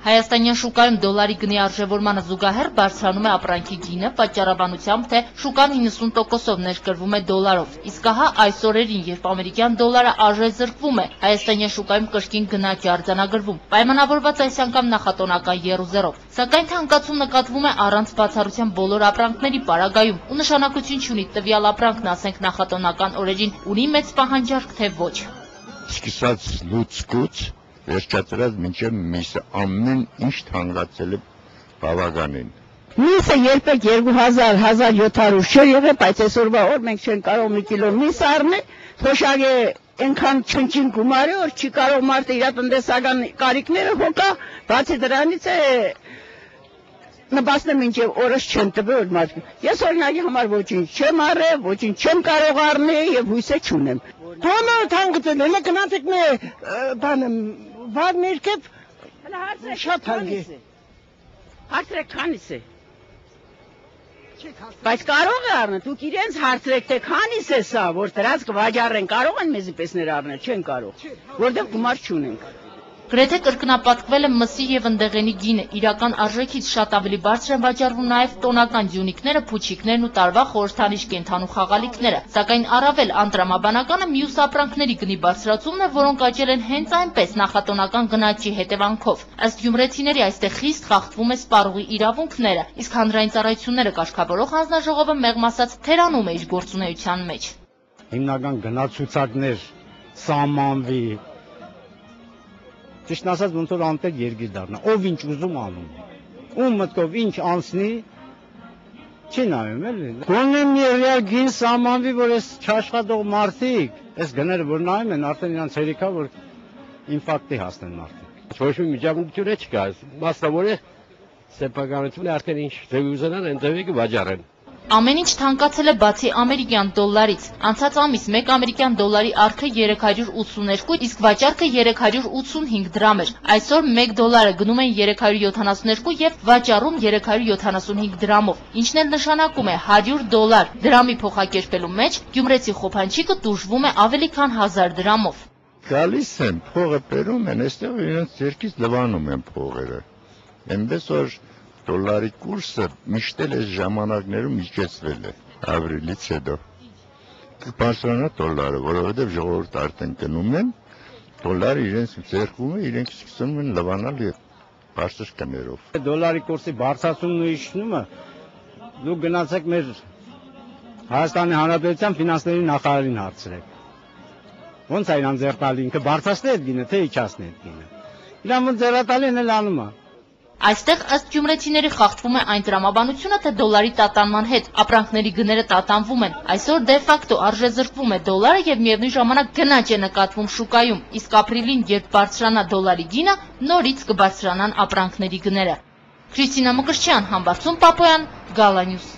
Հայաստանյան շուկայում դոլարի գնի արժևորմանը զուգահեռ բարձրանում է ապրանքի գինը, պատճառաբանությամբ, թե շուկան 90%-ով ներկրվում է դոլարով, իսկ ահա այս օրերին, երբ ամերիկյան դոլարը արժեզրկվում է, հայաստանյան շուկայում կրկին գնաճ է արձանագրվում, պայմանավորված այս անգամ նախատոնական եռուզեռով, սակայն թանկացում նկատվում է առանց բացառության բոլոր ապրանքների պարագայում, ու նշանակություն չունի տվյալ ապրանքն, ասենք նախատոնական օրերին, ունի մեծ պահանջարկ, թե ոչ։ Սկսած լուծկուց վերջացրած մինչև միսը ամեն ինչ թանկացել է բավականին։ Միսը երբեք 2000-1700 չէր եղել, բայց այսօրվա օր մենք չենք կարող մի կիլո միս առնել, թոշակ է այնքան չնչին գումարի, որ չի կարող մարդը իր տնտեսական կարիքները հոգա, բացի դրանից է նպաստը մինչև օրս չեն տվել որ մարդը։ Ես օրինակի համար ոչինչ չեմ առել, ոչինչ չեմ կարող առնել եւ հույս չունեմ։ Բոլորը թանկացել են, գնացեք մի բանը վար ներքև շատ թանկ է։ Հարցրեք քանիս է։ Բայց կարող է առնել, դուք իրենց հարցրեք, թե քանիս է սա, որ դրանց կվաճառեն, կարող են մեզի պես առնել, չեն կարող, որտեղ գումար չունենք։ Գրեթե կրկնապատկվել է մսի եւ ընդեղենի գինը, իրական արժեքից շատ ավելի բարձր են վաճառվում նաեւ տոնական ձյունիկները, փուչիկներն ու տարվա խորհրդանիշ կենդանու խաղալիքները, սակայն առավել անտրամաբանականը մյուս ապրանքների գնի բարձրացումն է, որոնք աճել են հենց այնպես նախատոնական գնաճի հետևանքով։ Ըստ գյումրեցիների այստեղ խիստ խախտվում է սպառողի իրավունքները, իսկ հանրային ծառայությունները կարգավորող հանձնաժողովը մեղմ ասած թերանում է իր գործունեության մեջ։ Հիմնական գնացուցակներ սահմանվի Ճիշտ ասած ոնց որ անտեր երկիր դառնա, ով ինչ ուզում անում, ում մտքով ինչ անցնի, չի նայում էլի։ Գոնե մի ռեալ գին սահմանվի, որ այս չաշխատող մարդիկ, այս գները որ նայում են, արդեն իրանց հերիքա, որ ինֆարկտի հասնեն մարդիկ։ Ոչ մի միջավայրություն չկա, մասնավոր է սեփականությունը արդեն ինչ ձևի ուզենան, այն ձևի կվաճառեն։ Ամեն ինչ թանկացել է բացի ամերիկյան դոլարից։ Անցած ամիս 1 ամերիկյան դոլարի առքը 382, իսկ վաճառքը 385 դրամ էր։ Այսօր 1 դոլարը գնում են 372 եւ վաճառում 375 դրամով, ինչն էլ նշանակում է $100 դրամի փոխակերպելու մեջ գյումրեցի խոփանչիկը տուժվում է ավելի քան 1000 դրամով։ Գալիս են, փողը բերում են, այստեղ իրենց ձեռքից լվանում են փողերը։ Այնպես որ դոլարի կուրսը միշտ էլ այս ժամանակներում իջեցվել է, ապրիլից հետո։ Բարձրանա դոլարը, որովհետև ժողովուրդը արդեն գնում են, դոլարը իրենց ձեռքում է, իրենք սկսում են լվանալ եւ բարձր գներով։ Դոլարի կուրսի բարձրացումն ու իջնումը դուք գնացեք մեր Հայաստանի Հանրապետության ֆինանսների նախարարին հարցրեք։ Ոնց է իրան ձեռտալի, ինքը բարձրացնի այդ գինը, թե իջացնի այդ գինը։ Իրան ոնց ձեռտալին էլ անում է։ Այստեղ ըստ գյումրեցիների խախտվում է այն տրամաբանությունը, թե դոլարի տատանման հետ ապրանքների գները տատանվում են։ Այսօր դե ֆակտո արժեզրկվում է դոլարը եւ միևնույն ժամանակ գնաճ է նկատվում շուկայում, իսկ ապրիլին, երբ բարձրանա դոլարի գինը, նորից կբարձրանան ապրանքների գները։ Քրիստինա Մկրտչյան, Համբարձում Պապոյան, Գալա Նյուզ։